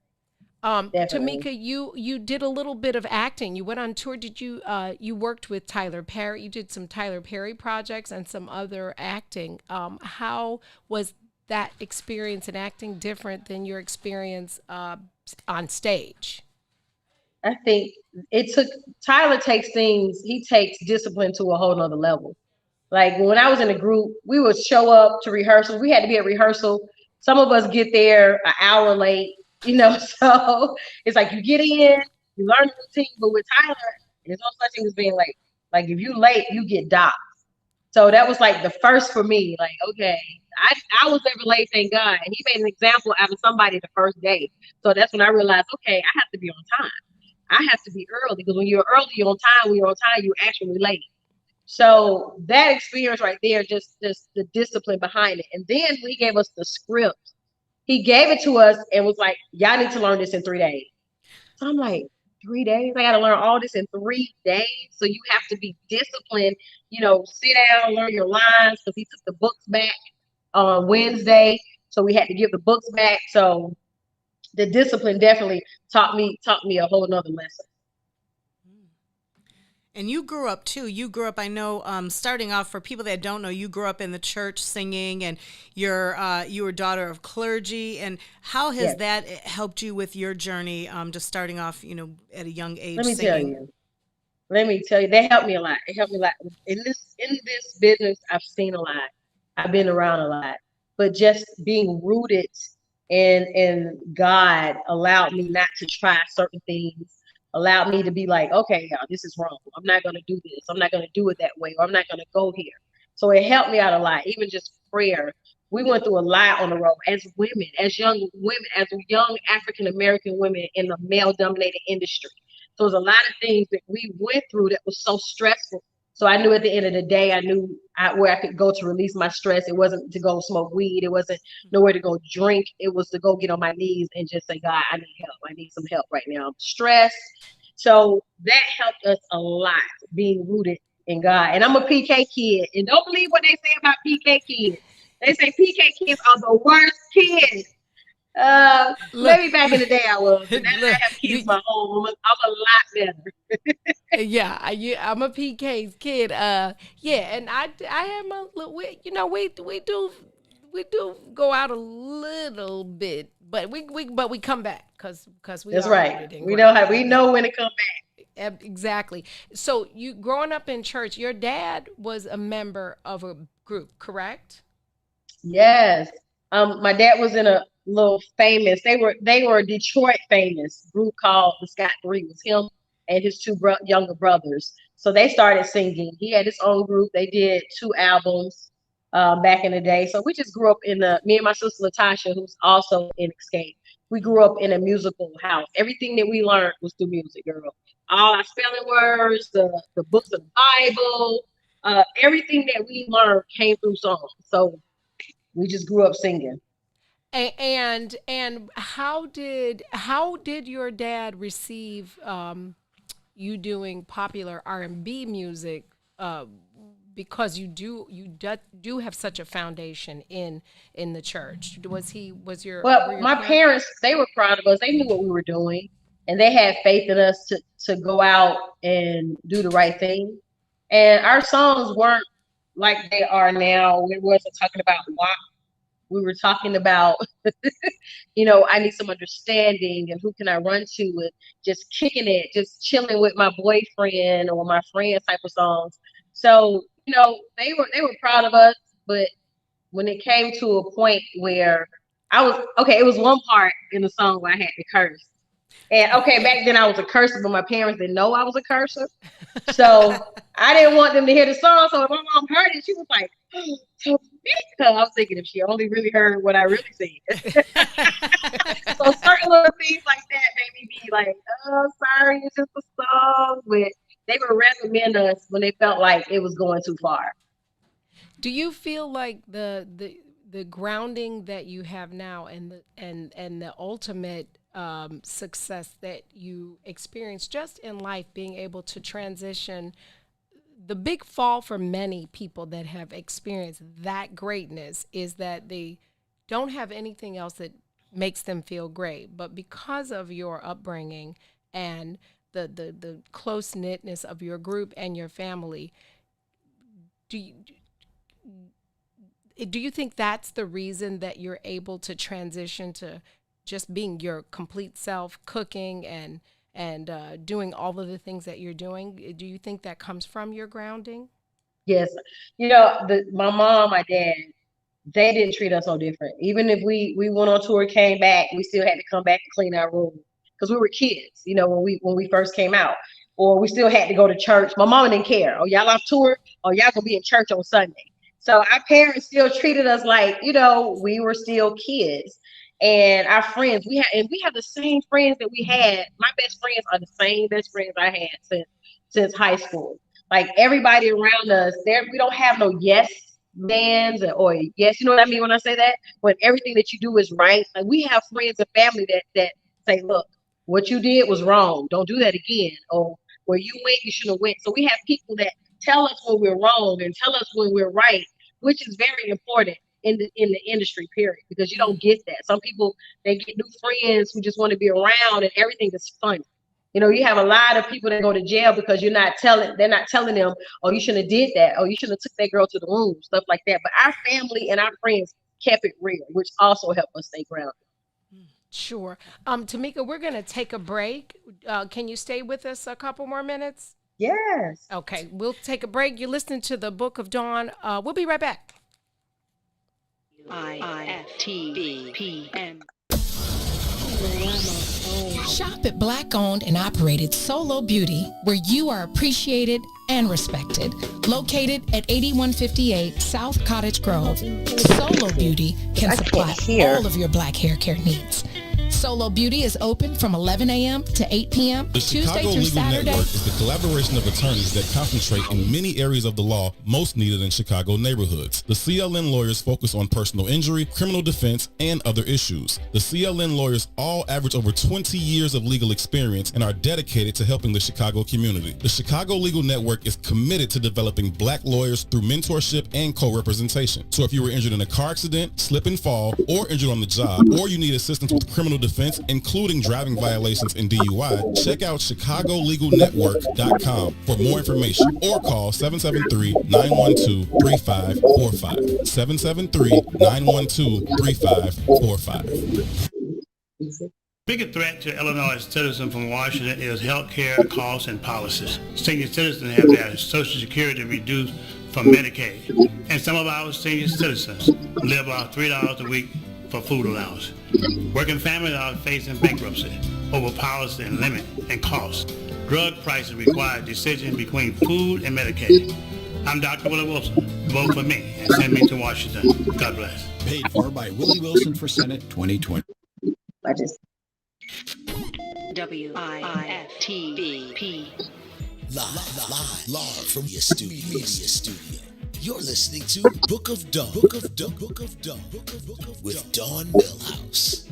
Tamika, you did a little bit of acting. You went on tour. Did you you worked with Tyler Perry? You did some Tyler Perry projects and some other acting. How was that experience in acting different than your experience on stage? I think Tyler takes discipline to a whole nother level. Like when I was in a group, we would show up to rehearsals. We had to be at rehearsal. Some of us get there an hour late, so it's like you get in, you learn the routine, but with Tyler, there's no such thing as being late. Like if you late, you get docked. So that was like the first for me. Like, okay, I was never late, thank God. And he made an example out of somebody the first day. So that's when I realized, okay, I have to be on time. I have to be early because when you're early, you're on time. When you're on time, you're actually late. So that experience right there, just the discipline behind it. And then he gave us the script. He gave it to us and was like, y'all need to learn this in 3 days. So I'm like, 3 days? I got to learn all this in 3 days? So you have to be disciplined, sit down, learn your lines, because he took the books back on Wednesday. So we had to give the books back. So the discipline definitely taught me a whole nother lesson. And you grew up too. You grew up, I know, starting off, for people that don't know, you grew up in the church singing, and you were daughter of clergy. And how has that helped you with your journey, just starting off, at a young age singing? Let me tell you, that helped me a lot. It helped me a lot. In this business, I've seen a lot. I've been around a lot. But just being rooted in God allowed me not to try certain things. Allowed me to be like, okay, y'all, this is wrong. I'm not going to do this. I'm not going to do it that way, or I'm not going to go here. So it helped me out a lot, even just prayer. We went through a lot on the road as women, as young African-American women in the male-dominated industry. So there's a lot of things that we went through that was so stressful. So I knew at the end of the day, I knew where I could go to release my stress. It wasn't to go smoke weed. It wasn't nowhere to go drink. It was to go get on my knees and just say, God, I need help. I need some help right now. I'm stressed. So that helped us a lot, being rooted in God. And I'm a PK kid. And don't believe what they say about PK kids. They say PK kids are the worst kids. Maybe back in the day I was, but now that I have kids of my own, I'm a lot better. Yeah, I'm a PK's kid. Yeah, and I am a little. We do go out a little bit, but we come back because we. That's right. We know when to come back. Exactly. So you growing up in church, your dad was a member of a group, correct? Yes. My dad was in a little famous. They were a Detroit famous group called the Scott Three. It was him and his two younger brothers. So they started singing. He had his own group. They did 2 albums back in the day. So we just grew up me and my sister Latasha, who's also in Escape. We grew up in a musical house. Everything that we learned was through music, girl. All our spelling words, the books of the Bible, everything that we learned came through songs. So we just grew up singing. And how did your dad receive you doing popular R&B music? Because you do have such a foundation in the church. Was your my parents, they were proud of us. They knew what we were doing, and they had faith in us to go out and do the right thing. And our songs weren't like they are now. We wasn't talking about WAP. We were talking about, I need some understanding, and who can I run to, and just kicking it, just chilling with my boyfriend or my friends type of songs. So, they were proud of us, but when it came to a point where I was okay, it was one part in the song where I had to curse. And okay, back then I was a cursor, but my parents didn't know I was a cursor. So I didn't want them to hear the song. So if my mom heard it, she was like, oh, I was thinking if she only really heard what I really said. So certain little things like that made me be like, oh, sorry, it's just a song. But they would recommend us when they felt like it was going too far. Do you feel like the grounding that you have now and the ultimate success that you experience just in life, being able to transition, the big fall for many people that have experienced that greatness is that they don't have anything else that makes them feel great, but because of your upbringing and the close knitness of your group and your family, do you think that's the reason that you're able to transition to just being your complete self, cooking and doing all of the things that you're doing? Do you think that comes from your grounding? Yes. My mom, my dad, they didn't treat us so different. Even if we went on tour, came back, we still had to come back and clean our room because we were kids, when we first came out. Or we still had to go to church. My mom didn't care. Oh, y'all off tour? Oh, y'all gonna be in church on Sunday. So our parents still treated us like, we were still kids. And our friends, we have the same friends that we had. My best friends are the same best friends I had since high school. Like everybody around us, there we don't have no yes mans or yes, you know what I mean when I say that? When everything that you do is right. Like we have friends and family that say, look, what you did was wrong. Don't do that again. Or where you went, you shouldn't have went. So we have people that tell us when we're wrong and tell us when we're right, which is very important in the industry, period, because you don't get that. Some people, they get new friends who just want to be around and everything is funny. You have a lot of people that go to jail because they're not telling them, oh, you shouldn't have did that. Oh, you shouldn't have took that girl to the room, stuff like that. But our family and our friends kept it real, which also helped us stay grounded. Sure. Tamika, we're going to take a break. Can you stay with us a couple more minutes? Yes. Okay, we'll take a break. You're listening to the Book of Dawn. We'll be right back. IFTVPN. Shop at Black-owned and operated Solo Beauty, where you are appreciated and respected. Located at 8158 South Cottage Grove, Solo Beauty can supply all of your black hair care needs. Solo Beauty is open from 11 a.m. to 8 p.m. The Tuesday Chicago through Legal Saturday. Network is the collaboration of attorneys that concentrate in many areas of the law most needed in Chicago neighborhoods. The CLN lawyers focus on personal injury, criminal defense, and other issues. The CLN lawyers all average over 20 years of legal experience and are dedicated to helping the Chicago community. The Chicago Legal Network is committed to developing black lawyers through mentorship and co-representation. So if you were injured in a car accident, slip and fall, or injured on the job, or you need assistance with criminal defense, including driving violations and DUI, check out ChicagoLegalNetwork.com for more information or call 773-912-3545. 773-912-3545. Biggest threat to Illinois citizens from Washington is health care costs and policies. Senior citizens have their Social Security reduced from Medicaid, and some of our senior citizens live off $3 a week for food allowance. Working families are facing bankruptcy over policy and limit and cost. Drug prices require decisions between food and Medicaid. I'm Dr. Willie Wilson. Vote for me and send me to Washington. God bless. Paid for by Willie Wilson for Senate 2020. WIFTVP. Live from your studio. You're listening to Book of Dawn. With Dawn Millhouse.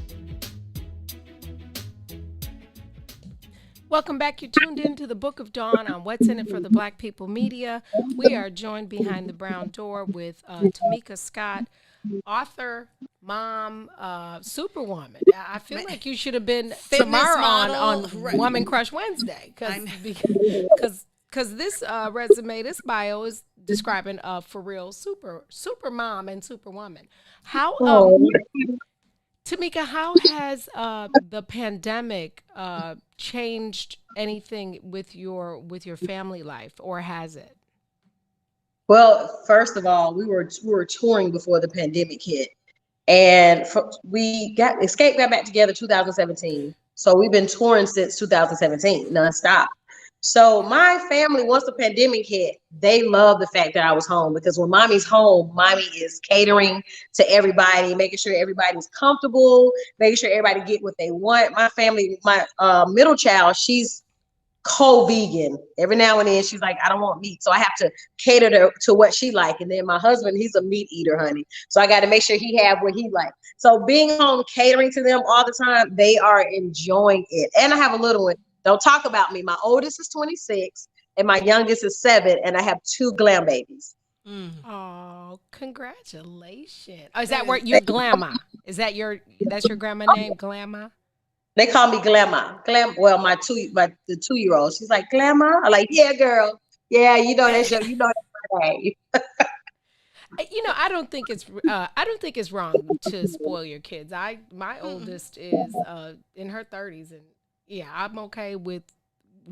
Welcome back. You're tuned into the Book of Dawn on What's in It for the Black People Media. We are joined behind the brown door with Tamika Scott, author, mom, superwoman. I feel like you should have been tomorrow on Woman Crush Wednesday because this resume, this bio is describing a for real super mom and superwoman. How Tamika, how has the pandemic changed anything with your family life, or has it? Well, first of all, we were touring before the pandemic hit, and Escape got back together 2017. So we've been touring since 2017, nonstop. So my family, once the pandemic hit, they love the fact that I was home because when mommy's home, mommy is catering to everybody, making sure everybody's comfortable, making sure everybody get what they want. My family, my middle child, she's co-vegan. Every now and then she's like, I don't want meat. So I have to cater to what she like. And then my husband, he's a meat eater, honey. So I got to make sure he have what he like. So being home catering to them all the time, they are enjoying it. And I have a little one. Don't talk about me. My oldest is 26 and my youngest is 7. And I have 2 glam babies. Oh, congratulations. Oh, is that where your grandma? That's your grandma name, Glamma? They call me Glamma. Well, the 2-year-old, she's like, Glamma? I'm like, yeah, girl. Yeah, that's my name. I don't think it's wrong to spoil your kids. My oldest is in her 30s, and yeah, I'm okay with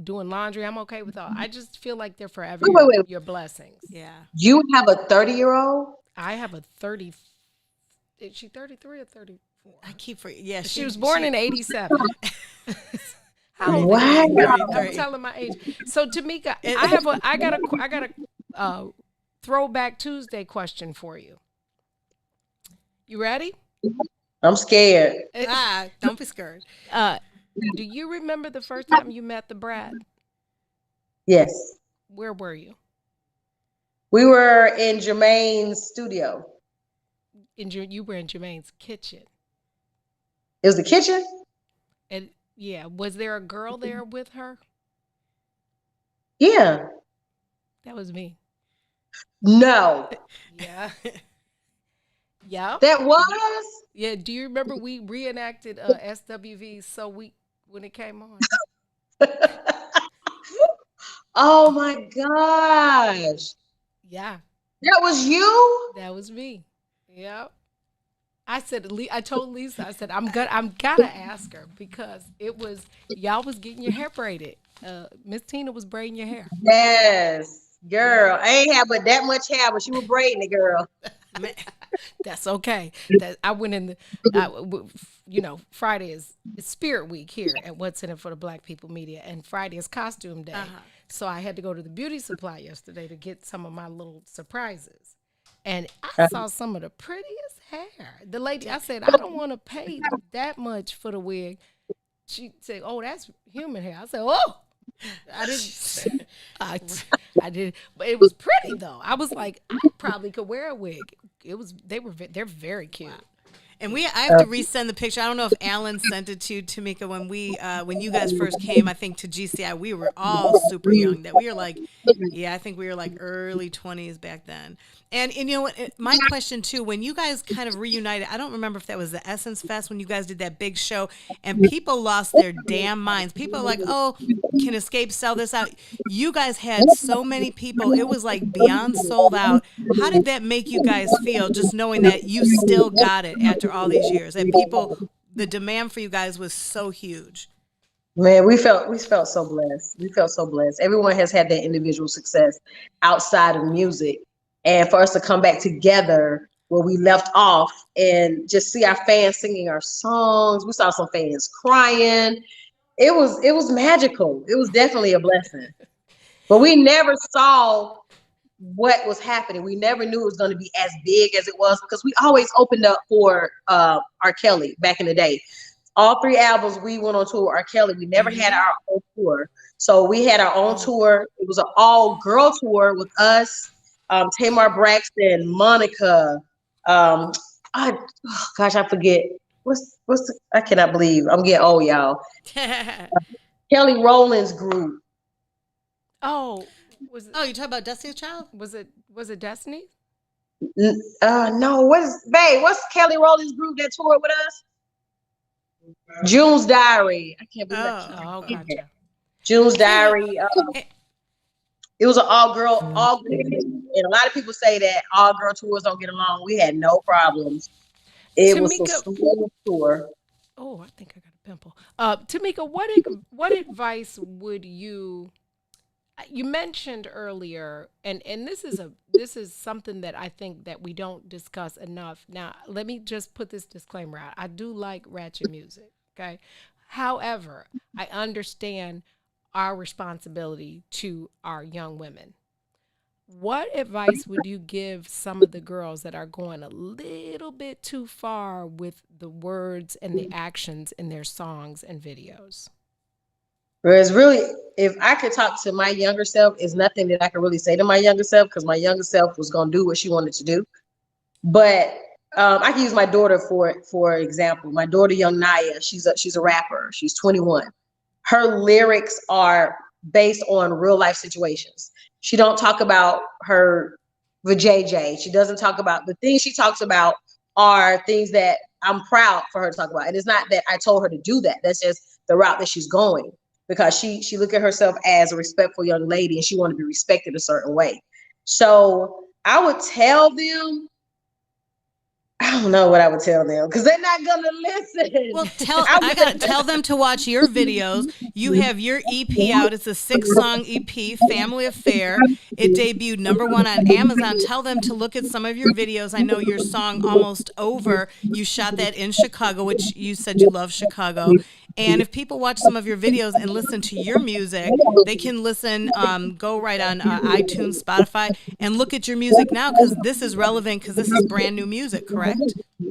doing laundry. I'm okay with all. I just feel like they're forever your blessings. Yeah. You have a 30-year-old? I have a 30. Is she 33 or 34? I keep forgetting. Yeah, she was born in 87. How old Wow. I'm telling my age. So Tamika, I got a Throwback Tuesday question for you. You ready? I'm scared. Don't be scared. Do you remember the first time you met the Brad? Yes. Where were you? We were in Jermaine's studio. You were in Jermaine's kitchen. It was the kitchen? And yeah, was there a girl there with her? Yeah. That was me. No. Yeah. Yeah. That was? Yeah. Do you remember we reenacted SWV So Weak when it came on? Oh my gosh. Yeah. That was you? That was me. Yep. I told Lisa, I said, I'm gotta ask her because y'all was getting your hair braided. Miss Tina was braiding your hair. Yes. Girl, I ain't have but that much hair, but she was braiding it, girl. That's okay. I went in Friday is Spirit Week here at What's in It for the Black People Media, and Friday is Costume Day. So I had to go to the beauty supply yesterday to get some of my little surprises. And I saw some of the prettiest hair. The lady, I said, I don't want to pay that much for the wig. She said, oh, that's human hair. I said, oh, I did, but it was pretty though. I was like, I probably could wear a wig. They're very cute. Wow. And I have to resend the picture. I don't know if Alan sent it to Tamika when you guys first came, I think, to GCI. We were all super young. That we were like, I think we were like early 20s back then. And you know what? My question too, when you guys kind of reunited, I don't remember if that was the Essence Fest when you guys did that big show, and people lost their damn minds. People are like, "Oh, can Escape sell this out?" You guys had so many people; it was like beyond sold out. How did that make you guys feel, just knowing that you still got it after all these years? That the demand for you guys was so huge. Man, we felt so blessed. We felt so blessed. Everyone has had their individual success outside of music. And for us to come back together where we left off and just see our fans singing our songs. We saw some fans crying. It was magical. It was definitely a blessing. But we never saw what was happening. We never knew it was going to be as big as it was because we always opened up for R. Kelly back in the day. All 3 albums we went on tour with R. Kelly. We never had our own tour. So we had our own tour. It was an all-girl tour with us. Tamar Braxton, Monica, I forget I cannot believe I'm getting old, y'all. Kelly Rowland's group. Oh, you talking about Destiny's Child? Was it Destiny? No. What's Kelly Rowland's group that toured with us? June's Diary. I can't believe that. Gotcha. June's Diary. It was an all-girl, and a lot of people say that all-girl tours don't get along. We had no problems. It was a smooth tour. Oh, I think I got a pimple. Tamika, what advice would you You mentioned earlier, and this is something that I think that we don't discuss enough. Now, let me just put this disclaimer out. I do like ratchet music, okay? However, I understand our responsibility to our young women. What advice would you give some of the girls that are going a little bit too far with the words and the actions in their songs and videos? Whereas really, if I could talk to my younger self, is nothing that I could really say to my younger self because my younger self was going to do what she wanted to do. But I can use my daughter for example. My daughter, young Naya, she's a rapper. She's 21. Her lyrics are based on real life situations. She don't talk about her vajayjay. She doesn't talk about the things she talks about are things that I'm proud for her to talk about. And it's not that I told her to do that. That's just the route that she's going because she look at herself as a respectful young lady and she want to be respected a certain way. So I would tell them, I don't know what I would tell them because they're not gonna listen. Well, I gotta tell them to watch your videos. You have your EP out. It's a 6-song EP, Family Affair. It debuted #1 on Amazon. Tell them to look at some of your videos. I know your song Almost Over. You shot that in Chicago, which you said you love Chicago. And if people watch some of your videos and listen to your music, they can listen, go right on iTunes, Spotify, and look at your music now because this is relevant because this is brand new music, correct?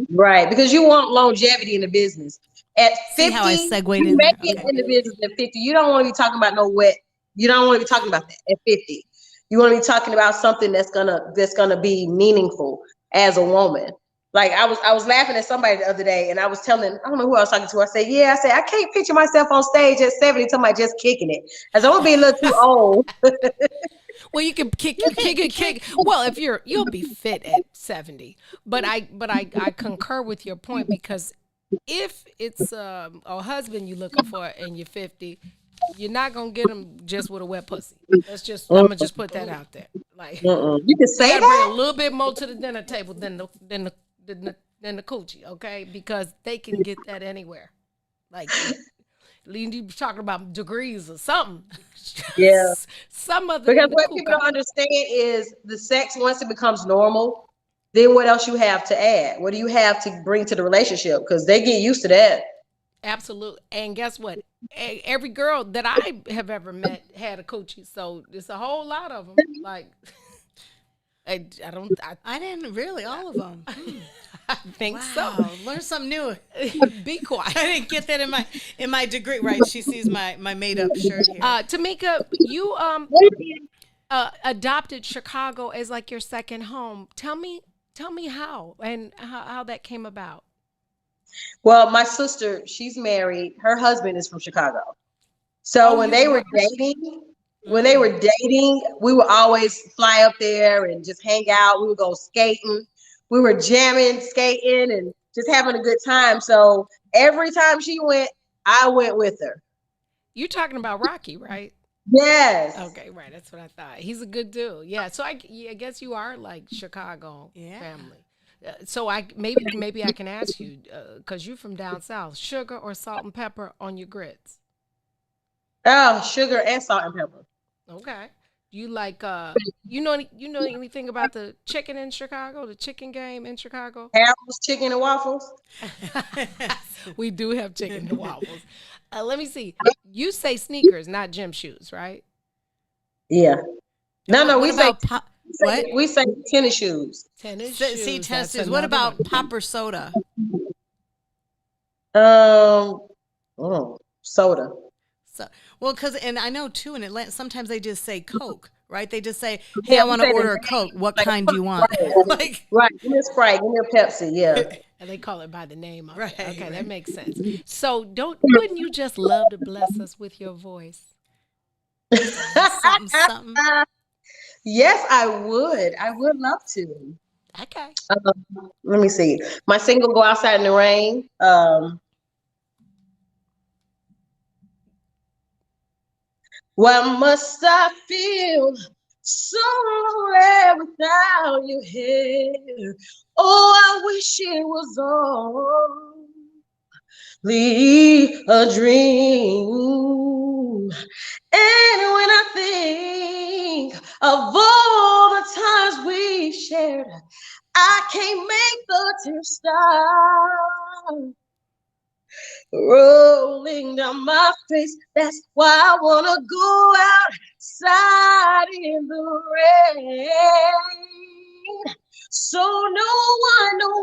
Right, because you want longevity in the business. At 50, see how I segued you in make there? it Okay. in the business at 50. You don't want to be talking about no wet. You don't want to be talking about that at 50. You want to be talking about something that's gonna be meaningful as a woman. Like I was laughing at somebody the other day, and I was telling, I don't know who I was talking to. I said, yeah, I can't picture myself on stage at 70 talking about just kicking it. I said, I'm gonna be a little too old. Well, you can kick. Well, if you'll be fit at 70. But I concur with your point because if it's a husband you're looking for and you're 50, you're not gonna get him just with a wet pussy. I'm gonna just put that out there. Like you can say you gotta that. bring a little bit more to the dinner table than the coochie, okay? Because they can get that anywhere. Like you talking about degrees or something. Yeah. Some of because what people don't understand is the sex once it becomes normal, then what else you have to add? What do you have to bring to the relationship? Because they get used to that. Absolutely. And guess what? Every girl that I have ever met had a coochie, so it's a whole lot of them. Like I didn't really all of them. I think so. Learn something new. Be quiet. I didn't get that in my degree. Right? She sees my made up shirt here. Tamika, you adopted Chicago as like your second home. Tell me how and how that came about. Well, my sister, she's married. Her husband is from Chicago. So when they were dating, we would always fly up there and just hang out. We would go skating. We were jamming, skating, and just having a good time. So every time she went, I went with her. You're talking about Rocky, right? Yes. Okay, right. That's what I thought. He's a good dude. Yeah. So I guess you are like Chicago family. So maybe I can ask you because you're from down south. Sugar or salt and pepper on your grits? Oh, sugar and salt and pepper. Okay. You like you know anything about the chicken in Chicago? The chicken game in Chicago? Harold's Chicken and Waffles. We do have chicken and waffles. Let me see. You say sneakers, not gym shoes, right? Yeah. No, we say what? We say tennis shoes. Tennis shoes. See, tennis shoes. What about pop or soda? Soda. So, well, and I know too in Atlanta, sometimes they just say Coke, right? They just say, "Hey, I want to order a Coke. What kind do you want?" Like, right, give me a Sprite, give me a Pepsi, yeah. And they call it by the name of it. Okay, right. that makes sense. So wouldn't you just love to bless us with your voice? something. Yes, I would. I would love to. Okay. Let me see. My single, Go Outside in the Rain. Why must I feel so lonely without you here? Oh, I wish it was only a dream. And when I think of all the times we shared, I can't make the tears stop rolling down my face. That's why I wanna go outside in the rain. So no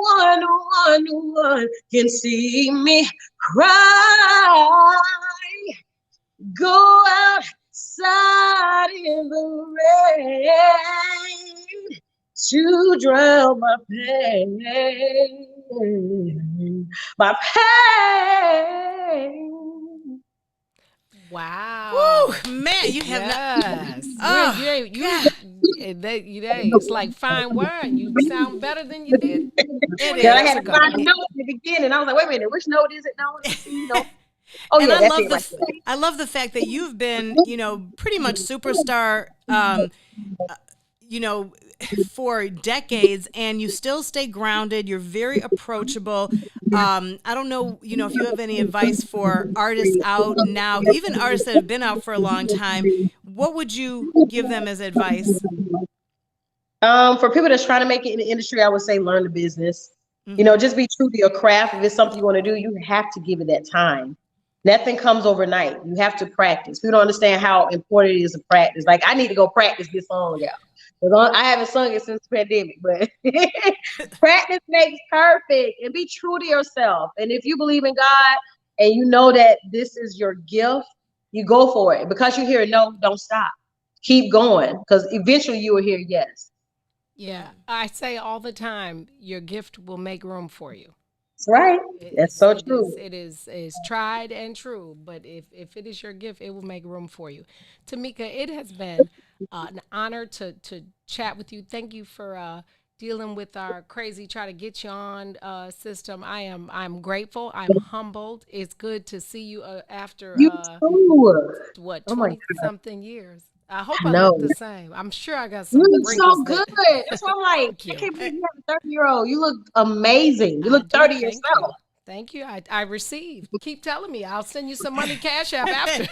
one can see me cry. Go outside in the rain to drown my pain. My pain. Wow. Woo, man, you have yes. Oh, It's like fine wine. You sound better than you did. It I is. had to find a note in the beginning. I was like, wait a minute, which note is it? No, oh And yeah, I that's love it right there. I love the fact that you've been, pretty much superstar, for decades, and you still stay grounded. You're very approachable. I don't know, if you have any advice for artists out now, even artists that have been out for a long time. What would you give them as advice? For people that's trying to make it in the industry, I would say learn the business. Just be true to your craft. If it's something you want to do, you have to give it that time. Nothing comes overnight. You have to practice. People don't understand how important it is to practice. Like, I need to go practice this song, y'all. I haven't sung it since the pandemic, but practice makes perfect, and be true to yourself. And if you believe in God and you know that this is your gift, you go for it. Because you hear no, don't stop. Keep going, because eventually you will hear yes. Yeah, I say all the time, your gift will make room for you. That's right. That's so true. It is tried and true, but if it is your gift, it will make room for you. Tamika, it has been an honor to chat with you. Thank you for dealing with our crazy try to get you on system. I'm grateful. I'm humbled. It's good to see you after you too. 20-something years. I hope I No. look the same. I'm sure I got some You look wrinkles so good. that- That's why I'm like, Thank you. I can't believe you have a 30-year-old. You look amazing. You look 30 yourself. Thank you. I received. Keep telling me. I'll send you some money cash app after.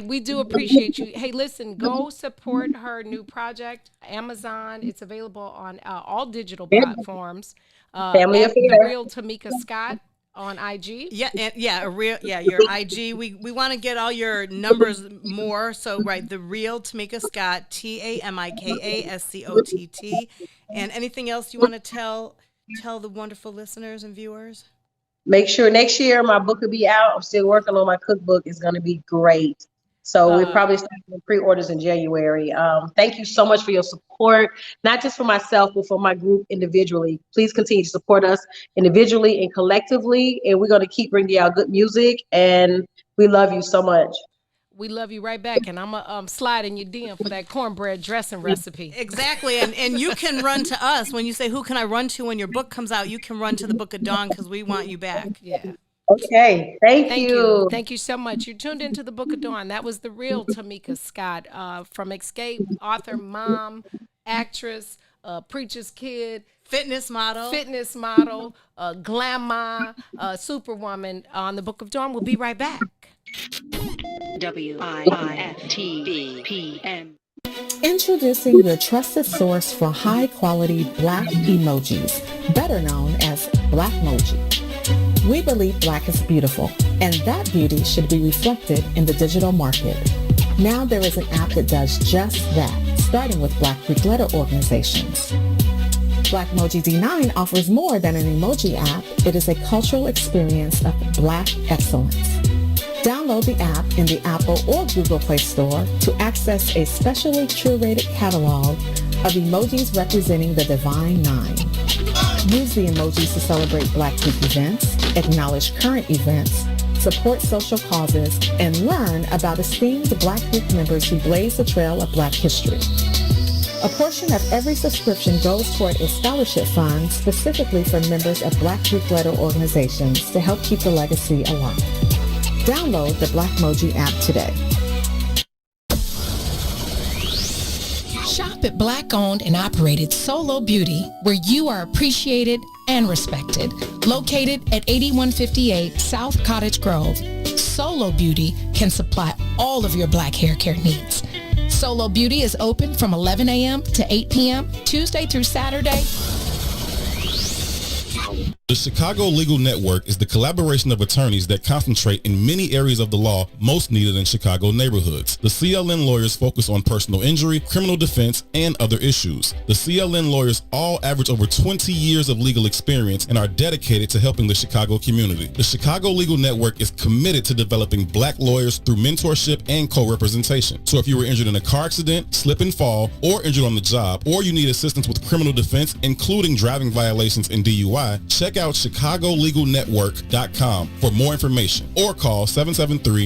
We do appreciate you. Hey, listen, go support her new project. Amazon. It's available on all digital platforms. Family Affair. The Real Tamika Scott on IG. Your IG. We want to get all your numbers more. So the Real Tamika Scott, TamikaScott. And anything else you want to tell the wonderful listeners and viewers? Make sure next year my book will be out. I'm still working on my cookbook. It's going to be great. So we're probably starting pre-orders in January. Thank you so much for your support, not just for myself, but for my group individually. Please continue to support us individually and collectively, and we're going to keep bringing out good music, and we love you so much. We love you right back, and I'm going to slide in your DM for that cornbread dressing recipe. Exactly, and you can run to us. When you say, who can I run to when your book comes out, you can run to the Book of Dawn, because we want you back. Yeah. Okay, thank you. Thank you so much. You're tuned into the Book of Dawn. That was the Real Tamika Scott from Escape, author, mom, actress, preacher's kid, fitness model, glamma, superwoman on the Book of Dawn. We'll be right back. WIIFTVPM. Introducing your trusted source for high-quality Black emojis, better known as Blackmoji. We believe Black is beautiful, and that beauty should be reflected in the digital market. Now there is an app that does just that, starting with Black Greek letter organizations. Blackmoji D9 offers more than an emoji app. It is a cultural experience of Black excellence. Download the app in the Apple or Google Play Store to access a specially curated catalog of emojis representing the Divine Nine. Use the emojis to celebrate Black Greek events, acknowledge current events, support social causes, and learn about esteemed Black Greek members who blaze the trail of Black history. A portion of every subscription goes toward a scholarship fund specifically for members of Black Greek letter organizations to help keep the legacy alive. Download the Blackmoji app today. Shop at Black-owned and operated Solo Beauty, where you are appreciated and respected. Located at 8158 South Cottage Grove. Solo Beauty can supply all of your black hair care needs. Solo Beauty is open from 11 a.m. to 8 p.m., Tuesday through Saturday. The Chicago Legal Network is the collaboration of attorneys that concentrate in many areas of the law most needed in Chicago neighborhoods. The CLN lawyers focus on personal injury, criminal defense, and other issues. The CLN lawyers all average over 20 years of legal experience and are dedicated to helping the Chicago community. The Chicago Legal Network is committed to developing black lawyers through mentorship and co-representation. So if you were injured in a car accident, slip and fall, or injured on the job, or you need assistance with criminal defense, including driving violations and DUI, check out ChicagoLegalNetwork.com for more information or call 773